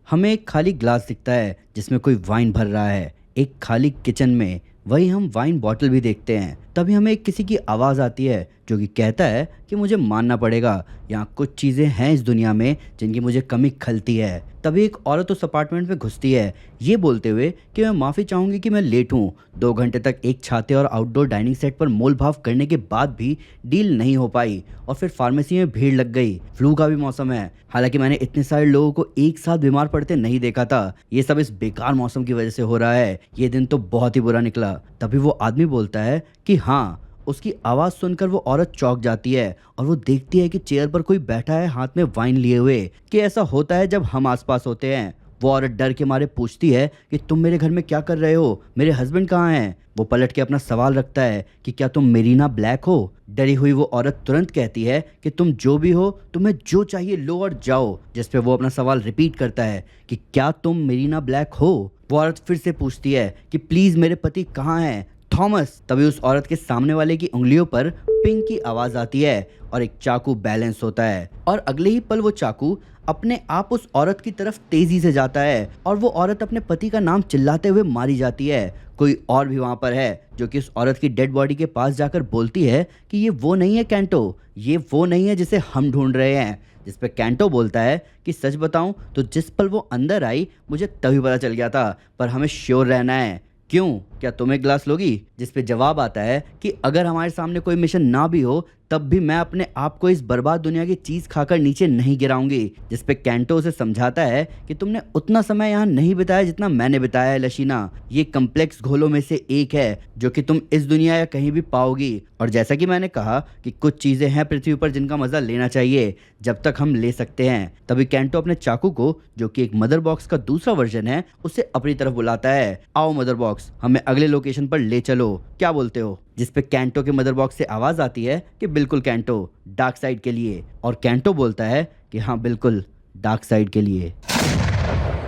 हमें एक खाली ग्लास दिखता है जिसमें कोई वाइन भर रहा है। एक खाली किचन में वही हम वाइन बॉटल भी देखते हैं। तभी हमें एक किसी की आवाज़ आती है जो कि कहता है कि मुझे मानना पड़ेगा, यहाँ कुछ चीज़ें हैं इस दुनिया में जिनकी मुझे कमी खलती है। तभी एक औरत उस अपार्टमेंट में घुसती है, ये बोलते हुए कि मैं माफ़ी चाहूँगी कि मैं लेट हूँ। 2 घंटे तक एक छाते और आउटडोर डाइनिंग सेट पर मोल भाव करने के बाद भी डील नहीं हो पाई और फिर फार्मेसी में भीड़ लग गई। फ्लू का भी मौसम है, हालांकि मैंने इतने सारे लोगों को एक साथ बीमार पड़ते नहीं देखा था। ये सब इस बेकार मौसम की वजह से हो रहा है। ये दिन तो बहुत ही बुरा निकला। तभी वो आदमी बोलता है कि हाँ। उसकी आवाज़ सुनकर वो औरत चौंक जाती है और वो देखती है कि चेयर पर कोई बैठा है हाथ में वाइन लिए हुए। कि ऐसा होता है जब हम आसपास होते हैं। वो औरत डर के मारे पूछती है कि तुम मेरे घर में क्या कर रहे हो, मेरे हस्बैंड कहाँ हैं। वो पलट के अपना सवाल रखता है कि क्या तुम मेरीना ब्लैक हो। डरी हुई वो औरत तुरंत कहती है कि तुम जो भी हो, तुम्हें जो चाहिए लो और जाओ। जिस पे वो अपना सवाल रिपीट करता है कि क्या तुम मेरीना ब्लैक हो। वो औरत फिर से पूछती है कि प्लीज़ मेरे पति कहाँ हैं, थॉमस। तभी उस औरत के सामने वाले की उंगलियों पर पिंग की आवाज आती है और एक चाकू बैलेंस होता है और अगले ही पल वो चाकू अपने आप उस औरत की तरफ तेजी से जाता है और वो औरत अपने पति का नाम चिल्लाते हुए मारी जाती है। कोई और भी वहां पर है जो कि उस औरत की डेड बॉडी के पास जाकर बोलती है कि ये वो नहीं है कैंटो, ये वो नहीं है जिसे हम ढूंढ रहे हैं। जिस पे कैंटो बोलता है कि सच बताऊं तो जिस पल वो अंदर आई मुझे तभी पता चल गया था, पर हमें श्योर रहना है। क्यों, क्या तुम एक ग्लास लोगी। जिस पे जवाब आता है कि अगर हमारे सामने कोई मिशन ना भी हो तब भी मैं अपने आप को इस बर्बाद दुनिया की चीज खाकर नीचे नहीं गिराऊंगी। जिस पे कैंटो उसे समझाता है कि तुमने उतना समय यहाँ नहीं बिताया जितना मैंने बिताया है लशीना। ये कम्प्लेक्स घोलों में से एक है जो कि तुम इस दुनिया या कहीं भी पाओगी। और जैसा कि मैंने कहा कि कुछ चीजें हैं पृथ्वी पर जिनका मजा लेना चाहिए जब तक हम ले सकते हैं। तभी कैंटो अपने चाकू को, जो कि एक मदर बॉक्स का दूसरा वर्जन है, उसे अपनी तरफ बुलाता है। आओ मदर बॉक्स, हमें अगले लोकेशन पर ले चलो, क्या बोलते हो। जिस पे कैंटो के मदर बॉक्स से आवाज आती है कि बिल्कुल कैंटो, डार्क साइड के लिए। और कैंटो बोलता है कि हाँ बिल्कुल, डार्क साइड के लिए।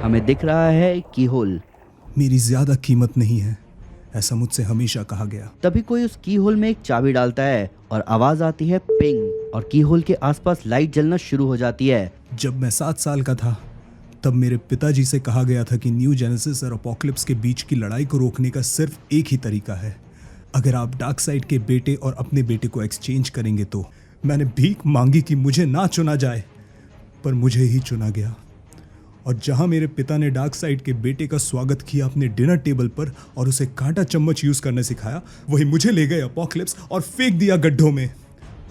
हमें दिख रहा है की होल। मेरी ज्यादा कीमत नहीं है, ऐसा मुझसे हमेशा कहा गया। तभी कोई उस की होल में एक चाबी डालता है और आवाज आती है पिंग और की होल के आसपास लाइट जलना शुरू हो जाती है। जब मैं 7 साल का था तब मेरे पिताजी से कहा गया था कि न्यू जेनेसिस और अपोकलिप्स के बीच की लड़ाई को रोकने का सिर्फ एक ही तरीका है, अगर आप डार्क साइड के बेटे और अपने बेटे को एक्सचेंज करेंगे तो। मैंने भीख मांगी कि मुझे ना चुना जाए, पर मुझे ही चुना गया। और जहां मेरे पिता ने डार्क साइड के बेटे का स्वागत किया अपने डिनर टेबल पर और उसे कांटा चम्मच यूज करना सिखाया, वही मुझे ले गए अपोकलिप्स और फेंक दिया गड्ढों में।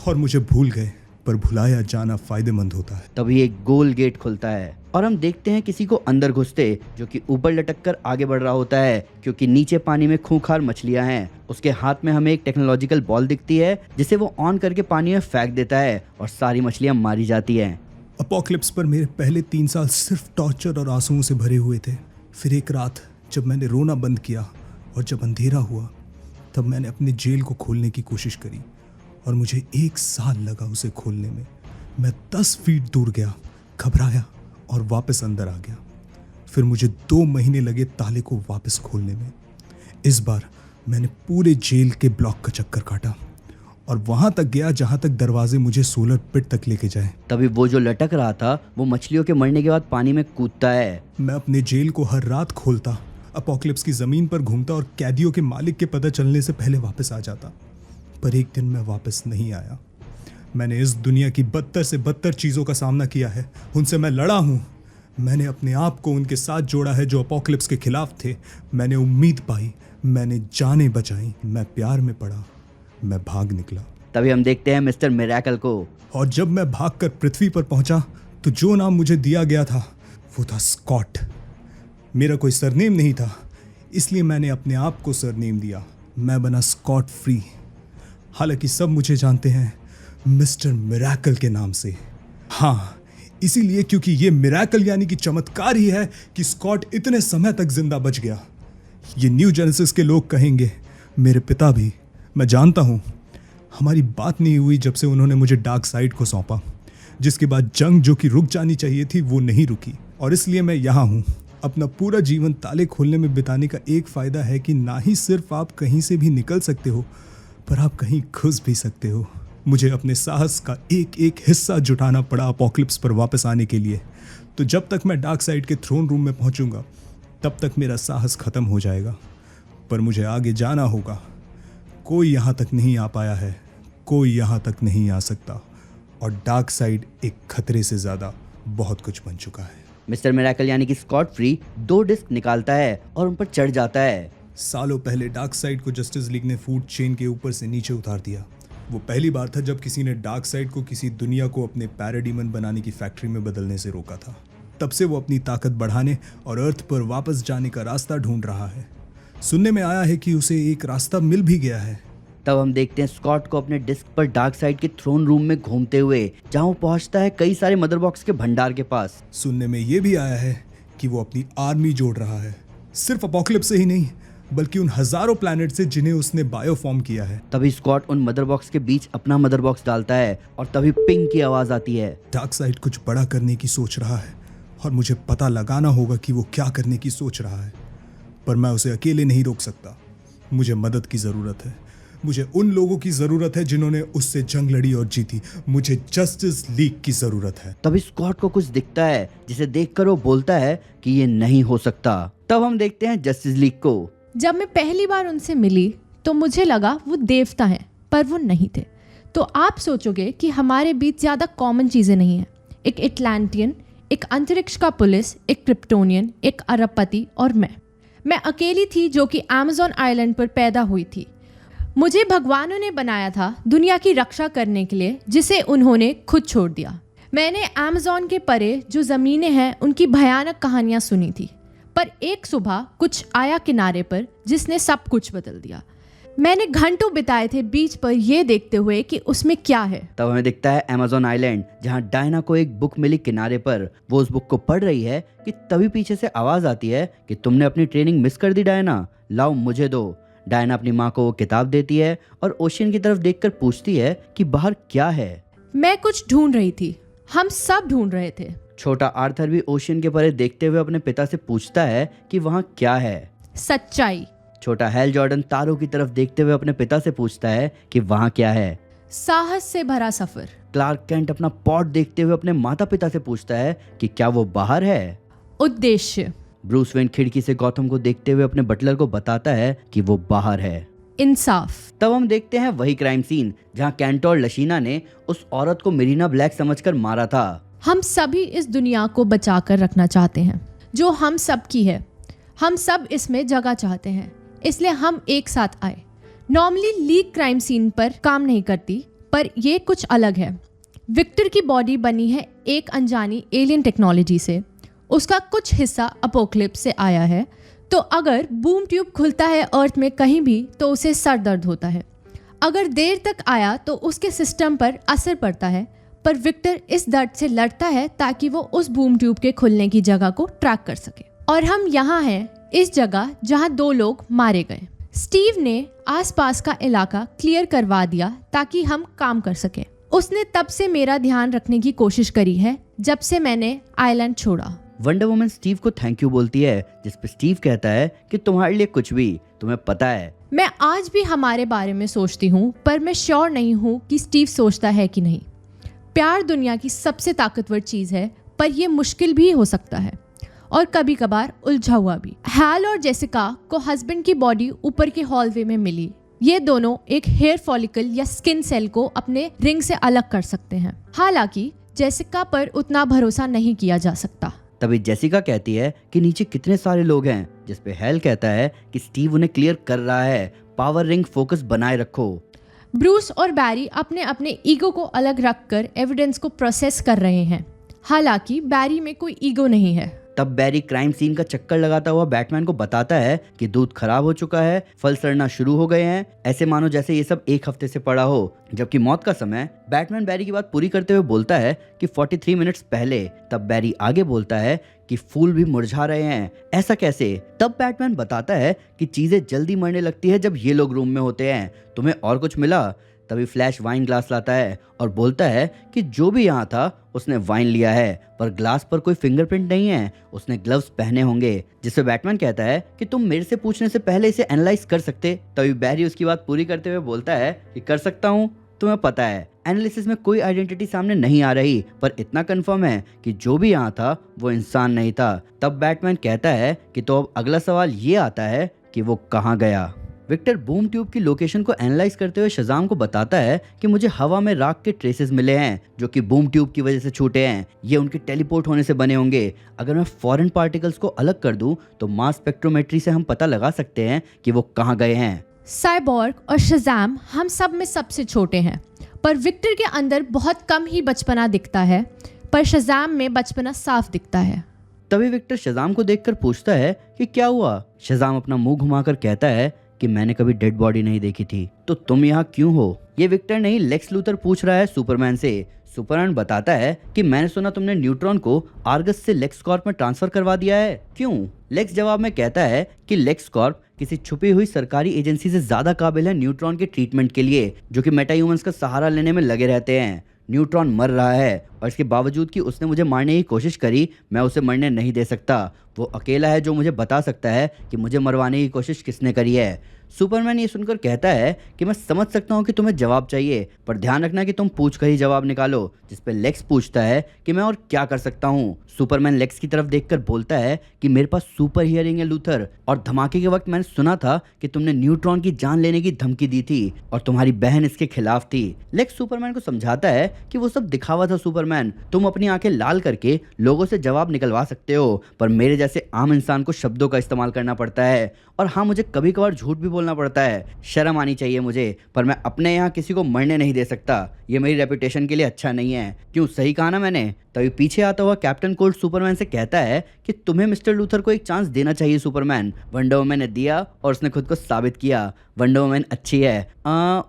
और मुझे भूल गए, पर भुलाया जाना फायदेमंद होता है। तभी एक गोल गेट खुलता है और हम देखते हैं किसी को अंदर घुसते, जो कि ऊपर लटक कर आगे बढ़ रहा होता है क्योंकि नीचे पानी में खूंखार मछलियां हैं। उसके हाथ में हमें एक टेक्नोलॉजिकल बॉल दिखती है जिसे वो ऑन करके पानी में फेंक देता है और सारी मछलियां मारी जाती हैं। अपोकलिप्स पर मेरे पहले 3 साल सिर्फ टॉर्चर और आंसुओं से भरे हुए थे। फिर एक रात जब मैंने रोना बंद किया और जब अंधेरा हुआ तब मैंने अपने जेल को खोलने की कोशिश करी और मुझे 1 साल लगा उसे खोलने में। मैं 10 फीट दूर गया, घबराया और वापस अंदर आ गया। फिर मुझे 2 महीने लगे ताले को वापस खोलने में। इस बार मैंने पूरे जेल के ब्लॉक का चक्कर काटा और वहां तक गया जहां तक दरवाजे मुझे सोलर पिट तक लेके जाए। तभी वो जो लटक रहा था वो मछलियों के मरने के बाद पानी में कूदता है। मैं अपने जेल को हर रात खोलता, अपोकलिप्स की जमीन पर घूमता और कैदियों के मालिक के पता चलने से पहले वापस आ जाता। पर एक दिन मैं वापस नहीं आया। मैंने इस दुनिया की बदतर से बदतर चीज़ों का सामना किया है, उनसे मैं लड़ा हूँ। मैंने अपने आप को उनके साथ जोड़ा है जो अपोकलिप्स के खिलाफ थे। मैंने उम्मीद पाई, मैंने जानें बचाई, मैं प्यार में पड़ा, मैं भाग निकला। तभी हम देखते हैं मिस्टर मिरेकल को। और जब मैं भागकर पृथ्वी पर पहुंचा तो जो नाम मुझे दिया गया था वो था स्कॉट। मेरा कोई सरनेम नहीं था, इसलिए मैंने अपने आप को सरनेम दिया। मैं बना स्कॉट फ्री। हालांकि सब मुझे जानते हैं मिस्टर मिरेकल के नाम से। हाँ, इसीलिए क्योंकि ये मिरेकल यानी कि चमत्कार ही है कि स्कॉट इतने समय तक जिंदा बच गया। ये न्यू जेनेसिस के लोग कहेंगे, मेरे पिता भी, मैं जानता हूँ। हमारी बात नहीं हुई जब से उन्होंने मुझे डार्क साइड को सौंपा, जिसके बाद जंग जो कि रुक जानी चाहिए थी वो नहीं रुकी। और इसलिए मैं यहाँ हूँ। अपना पूरा जीवन ताले खोलने में बिताने का एक फ़ायदा है कि ना ही सिर्फ आप कहीं से भी निकल सकते हो, पर आप कहीं घुस भी सकते हो। मुझे अपने साहस का एक एक हिस्सा जुटाना पड़ा अपोकलिप्स पर वापस आने के लिए। तो जब तक मैं डार्क साइड के थ्रोन रूम में पहुंचूंगा तब तक मेरा साहस खत्म हो जाएगा। पर मुझे आगे जाना होगा। कोई यहाँ तक नहीं आ पाया है, कोई यहाँ तक नहीं आ सकता, और डार्क साइड एक खतरे से ज़्यादा बहुत कुछ बन चुका है। मिस्टर मिरेकल यानी कि स्कॉट फ्री 2 डिस्क निकालता है और उन पर चढ़ जाता है। सालों पहले डार्क साइड को जस्टिस लीग ने फूड चेन के ऊपर से नीचे उतार दिया। वो पहली बार था जब किसी ने डार्क साइड को किसी दुनिया को अपने पैराडीमन बनाने की फैक्ट्री में बदलने से रोका था। तब से वो अपनी ताकत बढ़ाने और अर्थ पर वापस जाने का रास्ता ढूंढ रहा है। सुनने में आया है कि उसे एक रास्ता मिल भी गया है। तब हम देखते हैं स्कॉट को अपने डिस्क पर डार्क साइड के थ्रोन रूम में घूमते हुए, जहां वो पहुंचता है कई सारे मदर बॉक्स के भंडार के पास। सुनने में ये भी आया है कि वो अपनी आर्मी जोड़ रहा है, सिर्फ अपोकलिप्स से ही नहीं बल्कि उन हजारों प्लैनेट से जिन्हें उसने बायोफॉर्म किया है। तभी स्कॉट उन मदर बॉक्स के बीच अपना मदर बॉक्स डालता है और तभी पिंग की आवाज आती है। डार्क साइड कुछ बड़ा करने की सोच रहा है और मुझे पता लगाना होगा कि वो क्या करने की सोच रहा है। पर मैं उसे अकेले नहीं रोक सकता। मुझे मदद की ज़रूरत है। मुझे उन लोगों की ज़रूरत है जिन्होंने उससे जंग लड़ी और जीती। मुझे जस्टिस लीग की ज़रूरत है। तभी स्कॉट को कुछ दिखता है जिसे देखकर वो बोलता है कि ये नहीं हो सकता। तब हम देखते हैं जस्टिस लीग को। जब मैं पहली बार उनसे मिली तो मुझे लगा वो देवता हैं, पर वो नहीं थे। तो आप सोचोगे कि हमारे बीच ज़्यादा कॉमन चीज़ें नहीं हैं। एक एटलांटियन, एक अंतरिक्ष का पुलिस, एक क्रिप्टोनियन, एक अरबपति और मैं अकेली थी जो कि अमेज़न आइलैंड पर पैदा हुई थी। मुझे भगवानों ने बनाया था दुनिया की रक्षा करने के लिए, जिसे उन्होंने खुद छोड़ दिया। मैंने अमेज़न के परे जो ज़मीनें हैं उनकी भयानक कहानियाँ सुनी थी, पर एक सुबह कुछ आया किनारे पर जिसने सब कुछ बदल दिया। मैंने घंटों बिताए थे बीच पर यह देखते हुए कि उसमें क्या है। तब हमें दिखता है अमेज़न आइलैंड, जहां डायना को एक बुक मिली किनारे पर। वो उस बुक को पढ़ रही है कि तभी पीछे से आवाज आती है कि तुमने अपनी ट्रेनिंग मिस कर दी डायना, लाओ मुझे दो। डायना अपनी माँ को वो किताब देती है और ओशियन की तरफ देखकर पूछती है कि बाहर क्या है। मैं कुछ ढूंढ रही थी, हम सब ढूंढ रहे थे। छोटा आर्थर भी ओशियन के परे देखते हुए अपने पिता से पूछता है कि वहाँ क्या है। सच्चाई। छोटा हैल जॉर्डन तारों की तरफ देखते हुए अपने पिता से पूछता है कि वहाँ क्या है। साहस से भरा सफर। क्लार्क कैंट अपना पॉट देखते हुए अपने माता पिता से पूछता है कि क्या वो बाहर है। उद्देश्य। ब्रूस वेन खिड़की से गौतम को देखते हुए अपने बटलर को बताता है कि वो बाहर है। इंसाफ। तब हम देखते हैं वही क्राइम सीन जहाँ कैंट और लशीना ने उस औरत को मेरीना ब्लैक समझकर मारा था। हम सभी इस दुनिया को बचा कर रखना चाहते हैं जो हम सब की है। हम सब इसमें जगह चाहते हैं, इसलिए हम एक साथ आए। नॉर्मली लीग क्राइम सीन पर काम नहीं करती, पर ये कुछ अलग है। विक्टर की बॉडी बनी है एक अनजानी एलियन टेक्नोलॉजी से। उसका कुछ हिस्सा अपोक्लिप्स से आया है, तो अगर बूम ट्यूब खुलता है अर्थ में कहीं भी तो उसे सर दर्द होता है। अगर देर तक आया तो उसके सिस्टम पर असर पड़ता है, पर विक्टर इस दर्द से लड़ता है ताकि वो उस बूम ट्यूब के खुलने की जगह को ट्रैक कर सके। और हम यहाँ हैं इस जगह जहाँ 2 लोग मारे गए। स्टीव ने आसपास का इलाका क्लियर करवा दिया ताकि हम काम कर सकें। उसने तब से मेरा ध्यान रखने की कोशिश करी है जब से मैंने आइलैंड छोड़ा। वंडर वुमन स्टीव को थैंक यू बोलती है, जिस पे स्टीव कहता है कि तुम्हारे लिए कुछ भी, तुम्हें पता है। मैं आज भी हमारे बारे में सोचती हूँ, पर मैं श्योर नहीं हूँ कि स्टीव सोचता है कि नहीं। प्यार दुनिया की सबसे ताकतवर चीज़ है, पर यह मुश्किल भी हो सकता है और कभी कभार उलझा हुआ भी। हैल और जेसिका को हस्बैंड की बॉडी ऊपर के हॉलवे में मिली। ये दोनों एक हेयर फॉलिकल या स्किन सेल को अपने रिंग से अलग कर सकते हैं। हालांकि जेसिका पर उतना भरोसा नहीं किया जा सकता। तभी जेसिका कहती है कि नीचे कितने सारे लोग हैं, जिस पे हैल कहता है कि स्टीव उन्हें क्लियर कर रहा है, पावर रिंग फोकस बनाए रखो। ब्रूस और बैरी अपने अपने ईगो को अलग रखकर एविडेंस को प्रोसेस कर रहे हैं। हालांकि बैरी में कोई ईगो नहीं है। तब बैरी क्राइम सीन का चक्कर लगाता हुआ बैटमैन को बताता है कि दूध खराब हो चुका है, फल सड़ना शुरू हो गए हैं, ऐसे मानो जैसे ये सब 1 हफ्ते से पड़ा हो। जबकि मौत का समय बैटमैन बैरी की बात पूरी करते हुए बोलता है कि 43 मिनट्स पहले। तब बैरी आगे बोलता है कि फूल भी मुरझा रहे हैं, ऐसा कैसे? तब बैटमैन बताता है कि चीजें जल्दी मरने लगती है जब ये लोग रूम में होते हैं। तुम्हें और कुछ मिला? तभी फ्लैश वाइन ग्लास लाता है और बोलता है कि जो भी यहाँ था उसने वाइन लिया है, पर ग्लास पर कोई फिंगरप्रिंट नहीं है, उसने ग्लव्स पहने होंगे। जिससे बैटमैन कहता है कि तुम मेरे से पूछने से पहले इसे एनालाइज कर सकते। तभी बैरी उसकी बात पूरी करते हुए बोलता है कि कर सकता हूँ, तुम्हें पता है एनालिसिस में कोई आइडेंटिटी सामने नहीं आ रही, पर इतना कंफर्म है कि जो भी यहाँ था वो इंसान नहीं था। तब बैटमैन कहता है कि तो अब अगला सवाल ये आता है कि वो कहाँ गया। विक्टर बूम ट्यूब की लोकेशन को एनालाइज करते हुए शज़ाम को बताता है कि मुझे हवा में राख के ट्रेसेस मिले हैं जो कि बूम ट्यूब की वजह से छूटे हैं। ये उनके टेलीपोर्ट होने से बने होंगे। अगर मैं फॉरेन पार्टिकल्स को अलग कर दूं तो मास स्पेक्ट्रोमेट्री से हम पता लगा सकते हैं कि वो कहाँ गए हैं। साइबॉर्ग और शज़ाम हम सब में सबसे छोटे हैं, पर विक्टर के अंदर बहुत कम ही बचपना दिखता है, पर शज़ाम में बचपना साफ दिखता है। तभी विक्टर शज़ाम को देखकर पूछता है कि क्या हुआ। शज़ाम अपना मुंह घुमाकर कहता है कि मैंने कभी डेड बॉडी नहीं देखी थी, तो तुम यहाँ क्यों हो? ये विक्टर नहीं, लेक्स लूथर पूछ रहा है सुपरमैन से। सुपरमैन बताता है कि मैंने सुना तुमने न्यूट्रॉन को आर्गस से लेक्स कॉर्प में ट्रांसफर करवा दिया है, क्यों? लेक्स जवाब में कहता है कि लेक्स कॉर्प किसी छुपी हुई सरकारी एजेंसी से ज्यादा काबिल है न्यूट्रॉन के ट्रीटमेंट के लिए, जो कि मेटा ह्यूमंस का सहारा लेने में लगे रहते हैं। न्यूट्रॉन मर रहा है और इसके बावजूद कि उसने मुझे मारने की कोशिश करी, मैं उसे मरने नहीं दे सकता। वो अकेला है जो मुझे बता सकता है कि मुझे मरवाने की कोशिश किसने करी है। सुपरमैन ये सुनकर कहता है कि मैं समझ सकता हूँ कि तुम्हें जवाब चाहिए, पर ध्यान रखना कि तुम पूछ कर ही जवाब निकालो। जिस पे लेक्स पूछता है कि मैं और क्या कर सकता हूँ। सुपरमैन लेक्स की तरफ देखकर बोलता है कि मेरे पास सुपर हियरिंग है लूथर, और धमाके के वक्त मैंने सुना था कि तुमने न्यूट्रॉन की जान लेने की धमकी दी थी और तुम्हारी बहन इसके खिलाफ थी। लेक्स सुपरमैन को समझाता है कि वो सब दिखावा था सुपरमैन, तुम अपनी आंखें लाल करके लोगों से जवाब निकलवा सकते हो, पर मेरे जैसे आम इंसान को शब्दों का इस्तेमाल करना पड़ता है। और हाँ, मुझे कभी कभार झूठ भी बोलना पड़ता है, शर्म आनी चाहिए मुझे, पर मैं अपने यहाँ किसी को मरने नहीं दे सकता। ये मेरी रेपुटेशन के लिए अच्छा नहीं है। क्यों, सही कहा ना मैंने? तभी पीछे आता हुआ कैप्टन कोल्ड सुपरमैन से कहता है कि तुम्हें मिस्टर लूथर को एक चांस देना चाहिए सुपरमैन। वंडर वुमन ने दिया और उसने खुद को साबित किया। वंडर वुमन अच्छी है,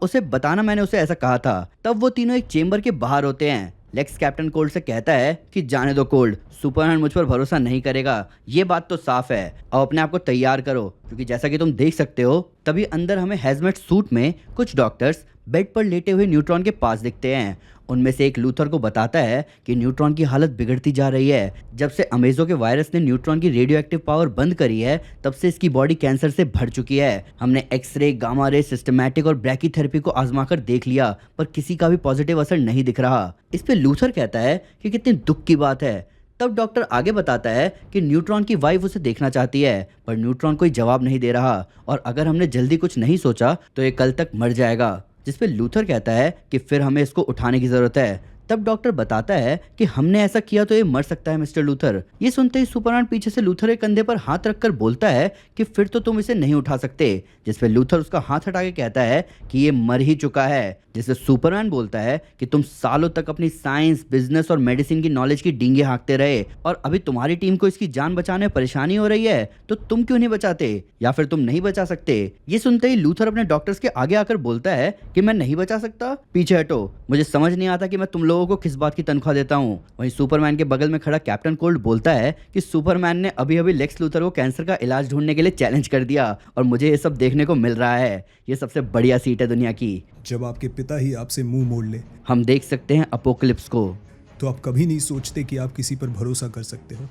उसे बताना मैंने उसे ऐसा कहा था। तब वो तीनों एक चेंबर के बाहर होते हैं। लेक्स कैप्टन कोल्ड से कहता है कि जाने दो कोल्ड, सुपरमैन मुझ पर भरोसा नहीं करेगा, ये बात तो साफ है। अब अपने आप को तैयार करो, क्योंकि जैसा कि तुम देख सकते हो तभी अंदर हमें हैजमेट सूट में कुछ डॉक्टर्स बेड पर लेटे हुए न्यूट्रॉन के पास दिखते हैं। उनमें से एक लूथर को बताता है कि न्यूट्रॉन की हालत बिगड़ती जा रही है। जब से अमेजो के वायरस ने न्यूट्रॉन की रेडियो एक्टिव पावर बंद करी है, तब से इसकी बॉडी कैंसर से भर चुकी है। हमने एक्सरे, गामा रे, सिस्टमैटिक और ब्रैकीथेरेपी को आजमाकर देख लिया, पर किसी का भी पॉजिटिव असर नहीं दिख रहा। इस पे लूथर कहता है कि कितनी दुख की बात है। तब डॉक्टर आगे बताता है कि न्यूट्रॉन की वाइफ उसे देखना चाहती है, पर न्यूट्रॉन कोई जवाब नहीं दे रहा, और अगर हमने जल्दी कुछ नहीं सोचा तो ये कल तक मर जाएगा। जिस पे लूथर कहता है कि फिर हमें इसको उठाने की जरूरत है। तब डॉक्टर बताता है कि हमने ऐसा किया तो ये मर सकता है मिस्टर लूथर। ये सुनते ही सुपरमैन पीछे से लूथर के कंधे पर हाथ रखकर बोलता है कि फिर तो तुम इसे नहीं उठा सकते। जिस पे लूथर उसका हाथ हटा के कहता है कि ये मर ही चुका है। जिससे सुपरमैन बोलता है कि तुम सालों तक अपनी साइंस, बिजनेस और मेडिसिन की नॉलेज की डींगे हाँकते रहे, और अभी तुम्हारी टीम को इसकी जान बचाने में परेशानी हो रही है, तो तुम क्यों नहीं बचाते, या फिर तुम नहीं बचा सकते? ये सुनते ही लूथर अपने डॉक्टर्स के आगे आकर बोलता है कि मैं नहीं बचा सकता, पीछे हटो, मुझे समझ नहीं आता कि मैं तुम लोगों को किस बात की तनख्वाह देता हूँ। वहीं सुपरमैन के बगल में खड़ा कैप्टन कोल्ड बोलता है कि सुपरमैन ने अभी अभी लेक्स लूथर को कैंसर का इलाज ढूंढने के लिए चैलेंज कर दिया, और मुझे ये सब देखने को मिल रहा है। ये सबसे बढ़िया सीट है दुनिया की। जब आपके पिता ही आपसे मुंह मोड़ ले, हम देख सकते हैं अपोकलिप्स को। तो आप कभी नहीं सोचते कि आप किसी पर भरोसा कर सकते हो।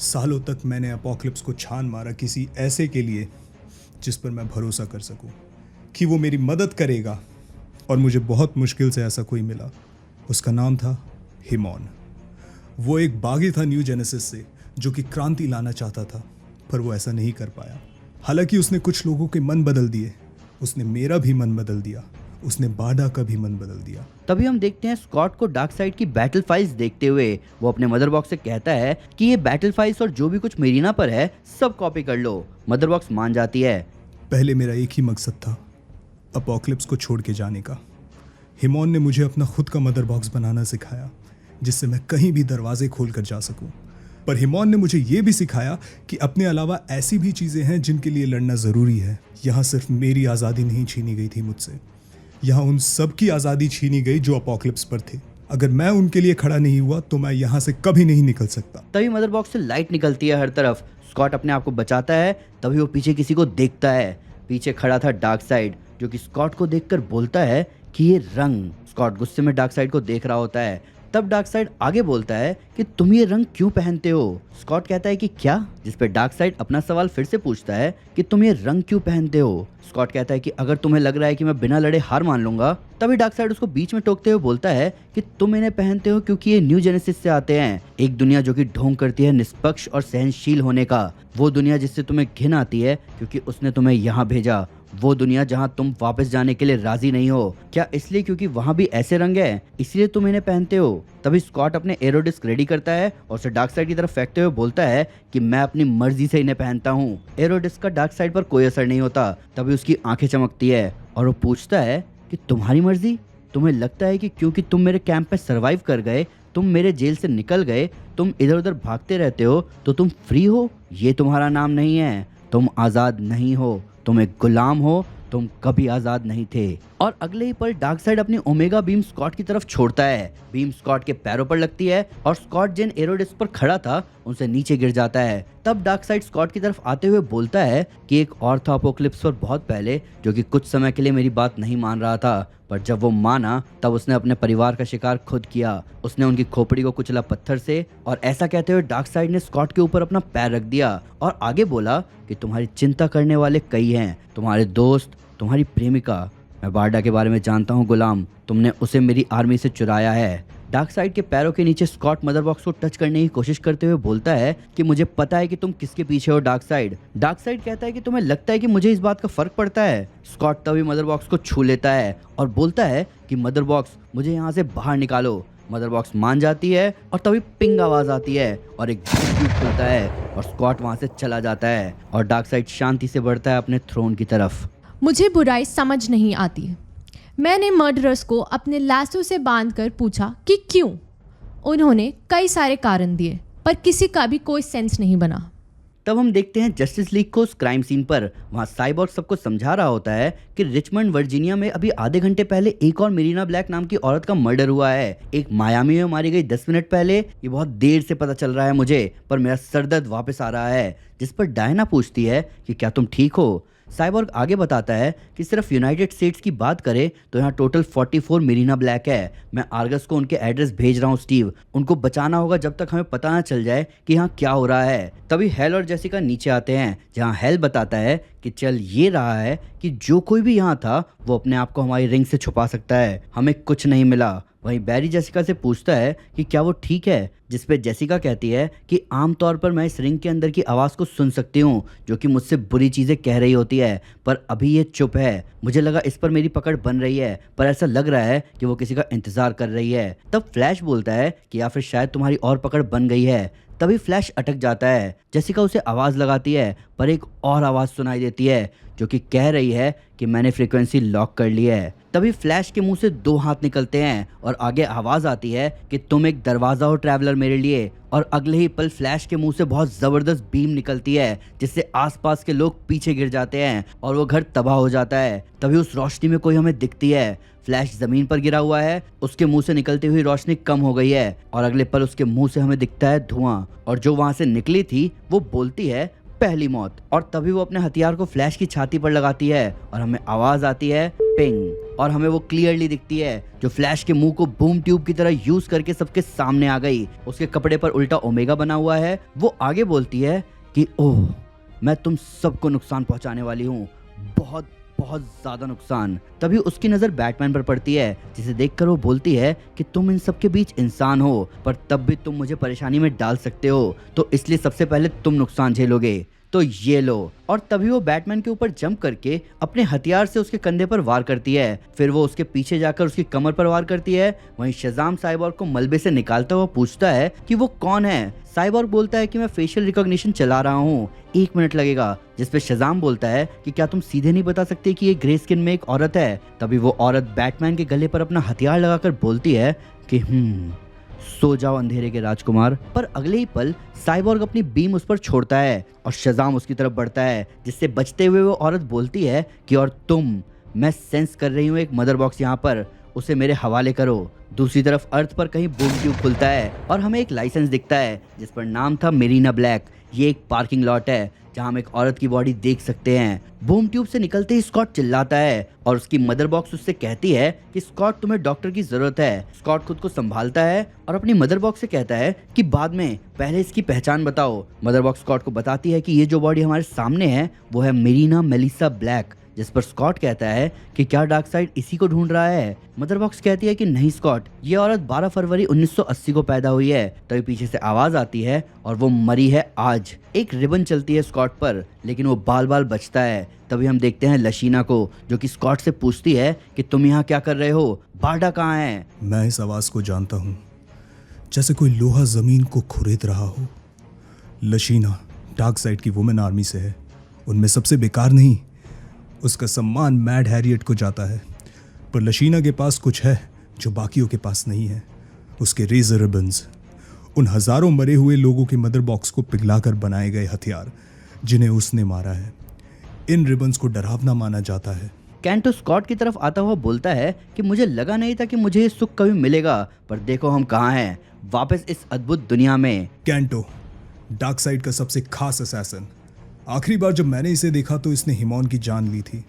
सालों तक मैंने अपोकलिप्स को छान मारा किसी ऐसे के लिए जिस पर मैं भरोसा कर सकूं कि वो मेरी मदद करेगा, और मुझे बहुत मुश्किल से ऐसा कोई मिला। उसका नाम था हिमॉन। वो एक बागी था न्यू जेनेसिस से, जो कि क्रांति लाना चाहता था, पर वो ऐसा नहीं कर पाया। हालांकि उसने कुछ लोगों के मन बदल दिए, उसने मेरा भी मन बदल दिया, उसने बाडा का भी मन बदल दिया। तभी हम देखते हैं स्कॉट को डार्क साइड की बैटल फाइल्स देखते हुए। वो अपने मदर बॉक्स से कहता है कि ये बैटल फाइल्स और जो भी कुछ मेरीना पर है सब कॉपी कर लो। मदर बॉक्स मान जाती है। पहले मेरा एक ही मकसद था, अपोकलिप्स को छोड़ के जाने का। हिमॉन ने मुझे अपना खुद का मदर बॉक्स बनाना सिखाया, जिससे मैं कहीं भी दरवाजे खोल कर जा सकूं। पर हिमॉन ने मुझे ये भी सिखाया कि अपने अलावा ऐसी भी चीज़ें हैं जिनके लिए लड़ना ज़रूरी है। यहाँ सिर्फ मेरी आज़ादी नहीं छीनी गई थी मुझसे, यहाँ उन सब की आज़ादी छीनी गई जो अपोकलिप्स पर थे। अगर मैं उनके लिए खड़ा नहीं हुआ तो मैं यहाँ से कभी नहीं निकल सकता। तभी मदर बॉक्स से लाइट निकलती है हर तरफ। स्कॉट अपने आप को बचाता है, तभी वो पीछे किसी को देखता है। पीछे खड़ा था डार्क साइड, जो कि स्कॉट को देखकर बोलता है कि ये रंग। स्कॉट गुस्से में डार्क साइड को देख रहा होता है। तब डार्कसाइड आगे बोलता है कि तुम ये रंग क्यों पहनते हो। स्कॉट कहता है कि क्या, जिस पे डार्कसाइड अपना सवाल फिर से पूछता है कि तुम ये रंग क्यों पहनते हो। स्कॉट कहता है कि अगर तुम्हें लग रहा है कि मैं बिना लड़े हार मान लूंगा। तभी डार्कसाइड उसको बीच में टोकते हुए बोलता है कि तुम इन्हें पहनते हो क्योंकि ये न्यू जेनेसिस से आते हैं, एक दुनिया जो कि ढोंग करती है निष्पक्ष और सहनशील होने का, वो दुनिया जिससे तुम्हें घिन आती है क्योंकि उसने तुम्हें यहाँ भेजा, वो दुनिया जहाँ तुम वापस जाने के लिए राजी नहीं हो। क्या इसलिए क्योंकि वहाँ भी ऐसे रंग है इसलिए तुम इन्हें पहनते हो। तभी स्कॉट अपने एरोडिस्क रेडी करता है और उसे डार्कसाइड की तरफ फेंकते हुए बोलता है कि मैं अपनी मर्जी से इन्हें पहनता हूँ। एरोडिस्क का डार्कसाइड पर कोई असर नहीं होता। तभी उसकी आंखें चमकती है और वो पूछता है कि तुम्हारी मर्जी, तुम्हें लगता है कि क्योंकि तुम मेरे कैंप में सरवाइव कर गए, तुम मेरे जेल से निकल गए, तुम इधर उधर भागते रहते हो तो तुम फ्री हो। ये तुम्हारा नाम नहीं है, तुम आज़ाद नहीं हो, तुम एक गुलाम हो, तुम कभी आज़ाद नहीं थे। और अगले ही पल डार्कसाइड अपनी ओमेगा बीम स्कॉट की तरफ छोड़ता है। बीम स्कॉट के पैरों पर लगती है और स्कॉट जिन एरोडिस्क पर खड़ा था उनसे नीचे गिर जाता है। तब डार्कसाइड स्कॉट की तरफ आते हुए बोलता है कि एक और था अपोकलिप्स पर बहुत पहले जो कि कुछ समय के लिए मेरी बात नहीं मान रहा था, पर जब वो माना तब उसने अपने परिवार का शिकार खुद किया। उसने उनकी खोपड़ी को कुचला पत्थर से। और ऐसा कहते हुए डार्कसाइड ने स्कॉट के ऊपर अपना पैर रख दिया और आगे बोला कि तुम्हारी चिंता करने वाले कई हैं, तुम्हारे दोस्त, तुम्हारी प्रेमिका। मैं बारडा के बारे में जानता हूँ गुलाम, तुमने उसे मेरी आर्मी से चुराया है। डार्कसाइड के पैरों के नीचे स्कॉट मदर बॉक्स को टच करने की कोशिश करते हुए बोलता है कि मुझे पता है कि तुम किसके पीछे हो डार्कसाइड। डार्कसाइड कहता है कि तुम्हें लगता है कि मुझे इस बात का फर्क पड़ता है। स्कॉट तभी मदर बॉक्स को छू लेता है और बोलता है कि मदर बॉक्स मुझे यहाँ से बाहर निकालो। मदर बॉक्स मान जाती है और तभी पिंग आवाज आती है और एक ट्यूब खुलता है और स्कॉट वहाँ से चला जाता है और डार्कसाइड शांति से बढ़ता है अपने थ्रोन की तरफ। मुझे बुराई समझ नहीं आती। मैंने मर्डरर्स को अपने लाशों से बांधकर पूछा कि क्यों। उन्होंने कई सारे कारण दिए पर किसी का भी कोई सेंस नहीं बना। तब हम देखते हैं जस्टिस लीग को उस क्राइम सीन पर। वहाँ साइबॉर्ग सबको समझा रहा होता है कि रिचमंड वर्जीनिया में अभी आधे घंटे पहले एक और मेरीना ब्लैक नाम की औरत का मर्डर हुआ है। एक मायामी में मारी गई 10 मिनट पहले। ये बहुत देर से पता चल रहा है मुझे, पर मेरा सरदर्द वापस आ रहा है। जिस पर डायना पूछती है कि क्या तुम ठीक हो। साइबॉर्ग आगे बताता है कि सिर्फ यूनाइटेड स्टेट्स की बात करें तो यहाँ टोटल 44 मेरीना ब्लैक है। मैं आर्गस को उनके एड्रेस भेज रहा हूँ स्टीव, उनको बचाना होगा जब तक हमें पता ना चल जाए कि यहाँ क्या हो रहा है। तभी हेल और जेसिका नीचे आते हैं जहाँ हेल बताता है कि चल ये रहा है कि जो कोई भी यहाँ था वो अपने आप को हमारी रिंग से छुपा सकता है, हमें कुछ नहीं मिला। वहीं बैरी जेसिका से पूछता है कि क्या वो ठीक है, जिस पे जेसिका कहती है कि आमतौर पर मैं इस रिंग के अंदर की आवाज़ को सुन सकती हूँ जो कि मुझसे बुरी चीज़ें कह रही होती है, पर अभी ये चुप है। मुझे लगा इस पर मेरी पकड़ बन रही है, पर ऐसा लग रहा है कि वो किसी का इंतज़ार कर रही है। तब फ्लैश बोलता है कि या फिर शायद तुम्हारी और पकड़ बन गई है। तभी फ्लैश अटक जाता है। जेसिका उसे आवाज़ लगाती है पर एक और आवाज़ सुनाई देती है जो कि कह रही है कि मैंने फ्रीक्वेंसी लॉक कर ली है। तभी फ्लैश के मुंह से 2 हाथ निकलते हैं और आगे आवाज़ आती है कि तुम एक दरवाज़ा हो ट्रैवलर मेरे लिए। और अगले ही पल फ्लैश के मुंह से बहुत ज़बरदस्त बीम निकलती है जिससे आसपास के लोग पीछे गिर जाते हैं और वो घर तबाह हो जाता है। तभी उस रोशनी में कोई हमें दिखती है। फ्लैश ज़मीन पर गिरा हुआ है, उसके मुंह से निकलती हुई रोशनी कम हो गई है और अगले पल उसके मुंह से हमें दिखता है धुआं। और जो वहाँ से निकली थी वो बोलती है पहली मौत। और तभी वो अपने हथियार को फ्लैश की छाती पर लगाती है और हमें आवाज़ आती है पिंग। और हमें वो क्लियरली दिखती है जो फ्लैश के मुंह को बूम ट्यूब की तरह यूज करके सबके सामने आ गई। उसके कपड़े पर उल्टा ओमेगा बना हुआ है। वो आगे बोलती है कि ओह, मैं तुम सबको नुकसान पहुंचाने वाली हूँ, बहुत बहुत ज्यादा नुकसान। तभी उसकी नजर बैटमैन पर पड़ती है जिसे देखकर वो बोलती है कि तुम इन सब के बीच इंसान हो, पर तब भी तुम मुझे परेशानी में डाल सकते हो, तो इसलिए सबसे पहले तुम नुकसान झेलोगे, तो ये लो। और तभी वो बैटमैन के ऊपर जंप करके अपने हथियार से उसके कंधे पर वार करती है। फिर वो उसके पीछे जाकर उसकी कमर पर वार करती है। वहीं शज़ाम साइबॉर्ग को मलबे से निकालता हुआ पूछता है कि वो कौन है। साइबॉर्ग बोलता है कि मैं फेशियल रिकॉग्निशन चला रहा हूँ, 1 मिनट लगेगा। जिस पे शज़ाम बोलता है कि क्या तुम सीधे नहीं बता सकते कि ये ग्रे स्किन में एक औरत है। तभी वो औरत बैटमैन के गले पर अपना हथियार लगाकर बोलती है कि सो जाओ अंधेरे के राजकुमार। पर अगले ही पल साइबॉर्ग अपनी बीम उस पर छोड़ता है और शज़ाम उसकी तरफ बढ़ता है, जिससे बचते हुए वो औरत बोलती है कि और तुम, मैं सेंस कर रही हूँ एक मदर बॉक्स यहाँ पर, उसे मेरे हवाले करो। दूसरी तरफ अर्थ पर कहीं बूम ट्यूब खुलता है और हमें एक लाइसेंस दिखता है जिस पर नाम था मेरीना ब्लैक। ये एक पार्किंग लॉट है जहां हम एक औरत की बॉडी देख सकते हैं। बूम ट्यूब से निकलते ही स्कॉट चिल्लाता है और उसकी मदर बॉक्स उससे कहती है कि स्कॉट तुम्हें डॉक्टर की जरूरत है। स्कॉट खुद को संभालता है और अपनी मदर बॉक्स से कहता है कि बाद में, पहले इसकी पहचान बताओ। मदर बॉक्स स्कॉट को बताती है कि ये जो बॉडी हमारे सामने है वो है मेरीना मेलिसा ब्लैक, जिस पर स्कॉट कहता है कि क्या डार्कसाइड इसी को ढूंढ रहा है। मदर बॉक्स कहती है कि नहीं स्कॉट, ये औरत 12 फरवरी 1980 को पैदा हुई है। तभी पीछे से आवाज आती है और वो मरी है आज। एक रिबन चलती है स्कॉट पर, लेकिन वो बाल बाल बचता है। तभी हम देखते हैं लशीना को, जो कि स्कॉट से पूछती है कि तुम यहाँ क्या कर रहे हो, बारडा कहाँ है। मैं इस आवाज को जानता हूँ, जैसे कोई लोहा जमीन को खुरेद रहा हो। लशीना डार्कसाइड की वुमेन आर्मी से है, उनमें सबसे बेकार नहीं। उसका सम्मान मैड हैरियट को जाता है, पर लशीना के पास कुछ है जो बाकियों के पास नहीं है। उसके रेजर रिबन्स, उन हजारों मरे हुए लोगों के मदर बॉक्स को पिघलाकर बनाए गए हथियार जिन्हें उसने मारा है। इन रिबन्स को डरावना माना जाता है। कैंटो स्कॉट की तरफ आता हुआ बोलता है कि मुझे लगा नहीं था कि मुझे ये सुख कभी मिलेगा, पर देखो हम कहाँ हैं, वापस इस अद्भुत दुनिया में। कैंटो डार्कसाइड का सबसे खास असैसन। आखिरी बार जब मैंने इसे देखा तो इसने हिमॉन की जान ली थी।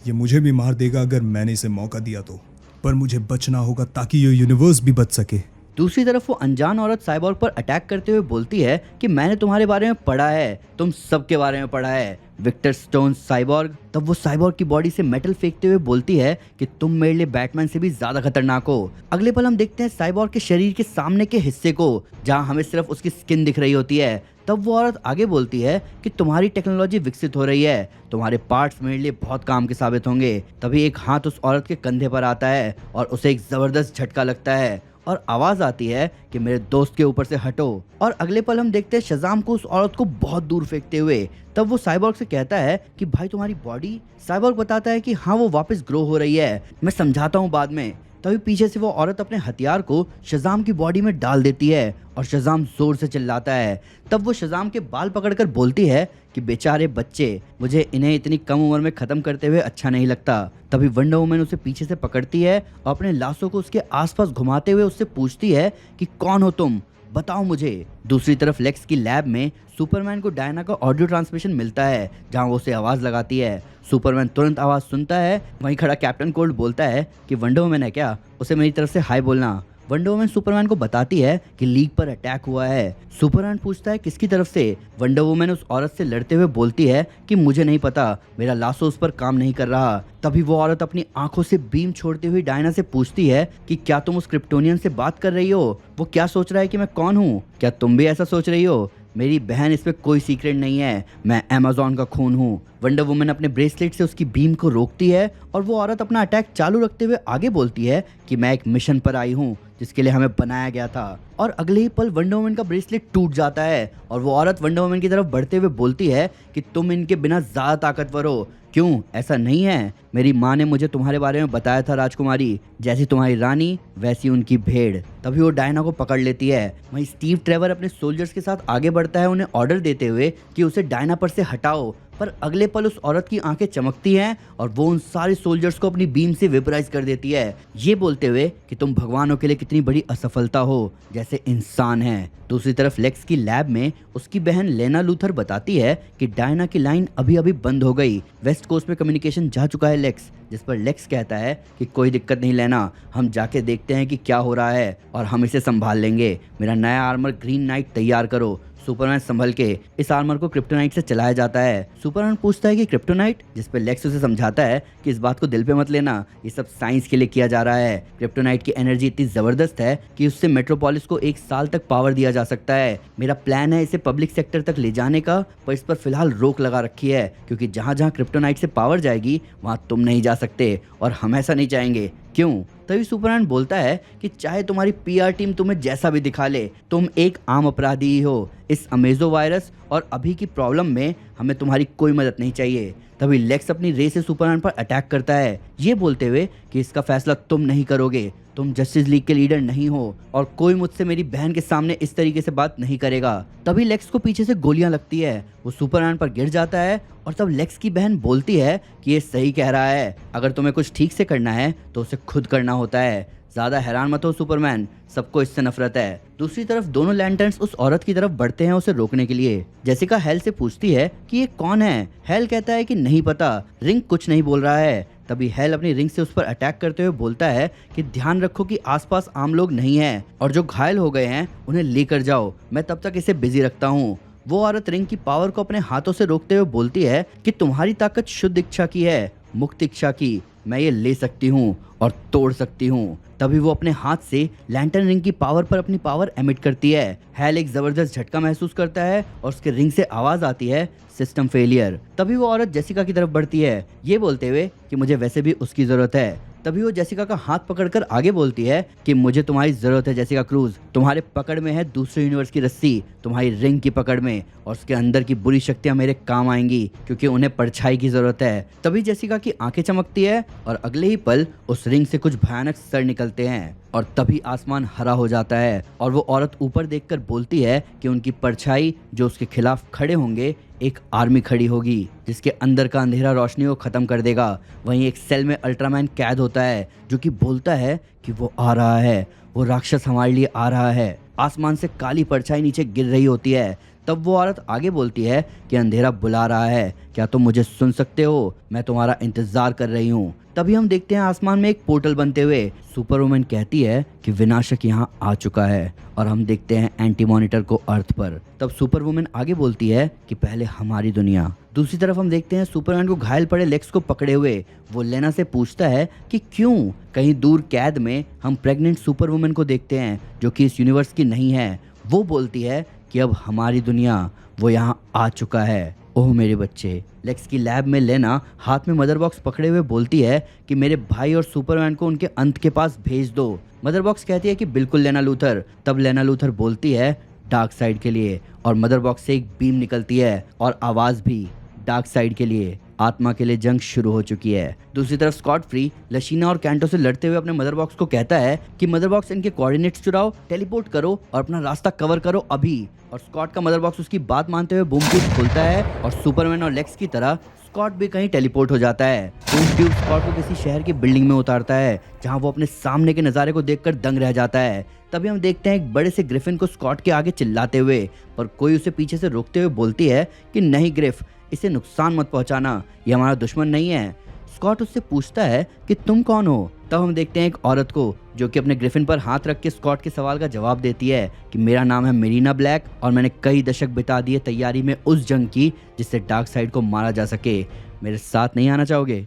ये मुझे भी मार देगा अगर मैंने इसे मौका दिया तो, पर मुझे बचना होगा ताकि ये यूनिवर्स भी बच सके। दूसरी तरफ वो अनजान औरत साइबॉर्ग पर अटैक करते हुए बोलती है कि मैंने तुम्हारे बारे में पढ़ा है, तुम सबके बारे में पढ़ा है, विक्टर स्टोन साइबॉर्ग। तब वो साइबॉर्ग की बॉडी से मेटल फेंकते हुए बोलती है कि तुम मेरे लिए बैटमैन से भी ज्यादा खतरनाक हो। अगले पल हम देखते हैं साइबॉर्ग के शरीर के सामने के हिस्से को, जहां हमें सिर्फ उसकी स्किन दिख रही होती है। तब वो औरत आगे बोलती है कि तुम्हारी टेक्नोलॉजी विकसित हो रही है, तुम्हारे पार्ट्स मेरे लिए बहुत काम के साबित होंगे। तभी एक हाथ उस औरत के कंधे पर आता है और उसे एक जबरदस्त झटका लगता है और आवाज आती है कि मेरे दोस्त के ऊपर से हटो। और अगले पल हम देखते हैं शज़ाम को उस औरत को बहुत दूर फेंकते हुए। तब वो साइबॉर्ग से कहता है कि भाई तुम्हारी बॉडी। साइबॉर्ग बताता है कि हाँ वो वापस ग्रो हो रही है, मैं समझाता हूँ बाद में। तभी पीछे से वो औरत अपने हथियार को शज़ाम की बॉडी में डाल देती है और शज़ाम जोर से चिल्लाता है। तब वो शज़ाम के बाल पकड़कर बोलती है कि बेचारे बच्चे, मुझे इन्हें इतनी कम उम्र में खत्म करते हुए अच्छा नहीं लगता। तभी वंडर वुमन उसे पीछे से पकड़ती है और अपने लाशों को उसके आसपास घुमाते हुए उससे पूछती है कि कौन हो तुम, बताओ मुझे। दूसरी तरफ लेक्स की लैब में सुपरमैन को डायना का ऑडियो ट्रांसमिशन मिलता है, जहां वो उसे आवाज लगाती है। सुपरमैन तुरंत आवाज सुनता है। वहीं खड़ा कैप्टन कोल्ड बोलता है कि वंडर वुमन है क्या, उसे मेरी तरफ से हाय बोलना। वंडर वुमन सुपरमैन को बताती है कि लीग पर अटैक हुआ है। सुपरमैन पूछता है किसकी तरफ से। वंडर वुमन उस औरत से लड़ते हुए बोलती है कि मुझे नहीं पता, मेरा लाशो उस पर काम नहीं कर रहा। तभी वो औरत अपनी आंखों से बीम छोड़ते हुए डायना से पूछती है कि क्या तुम उस क्रिप्टोनियन से बात कर रही हो, वो क्या सोच रहा है कि मैं कौन हूँ, क्या तुम भी ऐसा सोच रही हो। मेरी बहन, इसमें कोई सीक्रेट नहीं है, मैं अमेज़न का खून हूँ। वंडर वुमन अपने ब्रेसलेट से उसकी बीम को रोकती है और वो औरत अपना अटैक चालू रखते हुए आगे बोलती है कि मैं एक मिशन पर आई हूँ जिसके लिए हमें बनाया गया था। और अगले ही पल वंडर वुमन का ब्रेसलेट टूट जाता है और वो औरत वंडर वुमन की तरफ बढ़ते हुए बोलती है कि तुम इनके बिना ज़्यादा ताकतवर हो। क्यों, ऐसा नहीं है? मेरी माँ ने मुझे तुम्हारे बारे में बताया था राजकुमारी, जैसी तुम्हारी रानी वैसी उनकी भेड़। तभी वो डायना को पकड़ लेती है। वहीं स्टीव ट्रेवर अपने सोल्जर्स के साथ आगे बढ़ता है, उन्हें ऑर्डर देते हुए कि उसे डायना पर से हटाओ। पर अगले पल उस औरत की आंखें चमकती हैं और वो उन सारे सोल्जर्स को अपनी बीम से वेपराइज कर देती है, ये बोलते हुए कि तुम भगवानों के लिए कितनी बड़ी असफलता हो, जैसे इंसान है। दूसरी तरफ लेक्स की लैब में उसकी बहन लेना लूथर बताती है कि डायना की लाइन अभी अभी बंद हो गई, वेस्ट कोस्ट में कम्युनिकेशन जा चुका है लेक्स। जिस पर लेक्स कहता है कि कोई दिक्कत नहीं लेना, हम जाके देखते हैं कि क्या हो रहा है और हम इसे संभाल लेंगे। मेरा नया आर्मर ग्रीन नाइट तैयार करो। सुपरमैन संभल के इस आर्मर को क्रिप्टोनाइट से चलाया जाता है। सुपरमैन पूछता है कि क्रिप्टोनाइट, जिस पे लेक्स उसे समझाता है कि इस बात को दिल पे मत लेना, ये सब साइंस के लिए किया जा रहा है। क्रिप्टोनाइट की एनर्जी इतनी जबरदस्त है कि उससे मेट्रोपोलिस को 1 साल तक पावर दिया जा सकता है। मेरा प्लान है इसे पब्लिक सेक्टर तक ले जाने का, पर इस पर फिलहाल रोक लगा रखी है क्योंकि जहाँ जहाँ क्रिप्टोनाइट से पावर जाएगी वहाँ तुम नहीं जा सकते और हम ऐसा नहीं चाहेंगे। क्यों? तभी सुपरमैन बोलता है कि चाहे तुम्हारी पीआर टीम तुम्हें जैसा भी दिखा ले, तुम एक आम अपराधी ही हो। इस अमेजो वायरस और अभी की प्रॉब्लम में हमें तुम्हारी कोई मदद नहीं चाहिए। तभी लेक्स अपनी रे से सुपरमैन पर अटैक करता है, ये बोलते हुए कि इसका फैसला तुम नहीं करोगे, तुम जस्टिस लीग के लीडर नहीं हो और कोई मुझसे मेरी बहन के सामने इस तरीके से बात नहीं करेगा। तभी लेक्स को पीछे से गोलियां लगती है, वो सुपरमैन पर गिर जाता है और तब लेक्स की बहन बोलती है कि ये सही कह रहा है, अगर तुम्हें कुछ ठीक से करना है तो उसे खुद करना होता है। ज़्यादा हैरान मत हो सुपरमैन, सबको इससे नफरत है। दूसरी तरफ दोनों लैंटर्न्स उस औरत की तरफ बढ़ते हैं उसे रोकने के लिए। जेसिका हेल से पूछती है कि ये कौन है। हेल कहता है कि नहीं पता, रिंग कुछ नहीं बोल रहा है। तभी हेल अपनी रिंग से उस पर अटैक करते हुए बोलता है कि ध्यान रखो कि आसपास आम लोग नहीं हैं और जो घायल हो गए हैं उन्हें लेकर जाओ, मैं तब तक इसे बिजी रखता हूँ। वो औरत रिंग की पावर को अपने हाथों से रोकते हुए बोलती है कि तुम्हारी ताकत शुद्ध इच्छा की है, मुक्त इच्छा की। मैं ये ले सकती हूँ और तोड़ सकती हूँ। तभी वो अपने हाथ से लैंटर्न रिंग की पावर पर अपनी पावर एमिट करती है। हेल एक जबरदस्त झटका महसूस करता है और उसके रिंग से आवाज आती है, सिस्टम फेलियर। तभी वो औरत जेसिका की तरफ बढ़ती है, ये बोलते हुए कि मुझे वैसे भी उसकी जरूरत है। तभी वो जेसिका का हाथ पकड़कर आगे बोलती है कि मुझे तुम्हारी जरूरत है जेसिका क्रूज, तुम्हारे पकड़ में है दूसरे यूनिवर्स की रस्सी, तुम्हारी रिंग की पकड़ में, और उसके अंदर की बुरी शक्तियां मेरे काम आएंगी क्योंकि उन्हें परछाई की जरूरत है। तभी जेसिका की आंखें चमकती है और अगले ही पल उस रिंग से कुछ भयानक सर निकलते हैं और तभी आसमान हरा हो जाता है और वो औरत ऊपर देखकर बोलती है कि उनकी परछाई जो उसके खिलाफ खड़े होंगे, एक आर्मी खड़ी होगी जिसके अंदर का अंधेरा रोशनी को खत्म कर देगा। वहीं एक सेल में अल्ट्रामैन कैद होता है जो कि बोलता है कि वो आ रहा है, वो राक्षस हमारे लिए आ रहा है। आसमान से काली परछाई नीचे गिर रही होती है। तब वो औरत आगे बोलती है कि अंधेरा बुला रहा है, क्या तुम मुझे सुन सकते हो, मैं तुम्हारा इंतजार कर रही हूँ। तभी हम देखते हैं आसमान में एक पोर्टल बनते हुए। सुपरवुमन कहती है कि विनाशक यहाँ आ चुका है और हम देखते हैं एंटी मॉनिटर को अर्थ पर। तब सुपरवुमन आगे बोलती है कि पहले हमारी दुनिया। दूसरी तरफ हम देखते हैं सुपरमैन को घायल पड़े लेक्स को पकड़े हुए। वो लेना से पूछता है कि क्यों। कहीं दूर कैद में हम प्रेग्नेंट सुपरवुमन को देखते हैं जो कि इस यूनिवर्स की नहीं है। वो बोलती है कि अब हमारी दुनिया, वो यहाँ आ चुका है। ओह मेरे बच्चे। लेक्स की लैब में लेना हाथ में मदर बॉक्स पकड़े हुए बोलती है कि मेरे भाई और सुपरमैन को उनके अंत के पास भेज दो। मदर बॉक्स कहती है कि बिल्कुल लेना लूथर। तब लेना लूथर बोलती है डार्क साइड के लिए, और मदर बॉक्स से एक बीम निकलती है और आवाज़ भी डार्क साइड के लिए। आत्मा के लिए जंग शुरू हो चुकी है। दूसरी तरफ स्कॉट फ्री लशीना और कैंटो से लड़ते हुए अपने मदर बॉक्स को कहता है कि मदर बॉक्स इनके कोऑर्डिनेट्स चुराओ, टेलीपोर्ट करो और अपना रास्ता कवर करो अभी। और स्कॉट का मदर बॉक्स उसकी बात मानते हुए बूम ट्यूब खुलता है और सुपरमैन और लेक्स की तरह स्कॉट भी कहीं टेलीपोर्ट हो जाता है। बूम ट्यूब स्कॉट को किसी शहर की बिल्डिंग में उतारता है जहां वो अपने सामने के नज़ारे को देखकर दंग रह जाता है। तभी हम देखते हैं एक बड़े से ग्रिफिन को स्कॉट के आगे चिल्लाते हुए, पर कोई उसे पीछे से रोकते हुए बोलती है कि नहीं ग्रिफ, इसे नुकसान मत पहुंचाना, ये हमारा दुश्मन नहीं है। स्कॉट उससे पूछता है कि तुम कौन हो। तब हम देखते हैं एक औरत को जो कि अपने ग्रिफिन पर हाथ रख के स्कॉट के सवाल का जवाब देती है कि मेरा नाम है मेरीना ब्लैक और मैंने कई दशक बिता दिए तैयारी में उस जंग की जिससे डार्क साइड को मारा जा सके। मेरे साथ नहीं आना चाहोगे?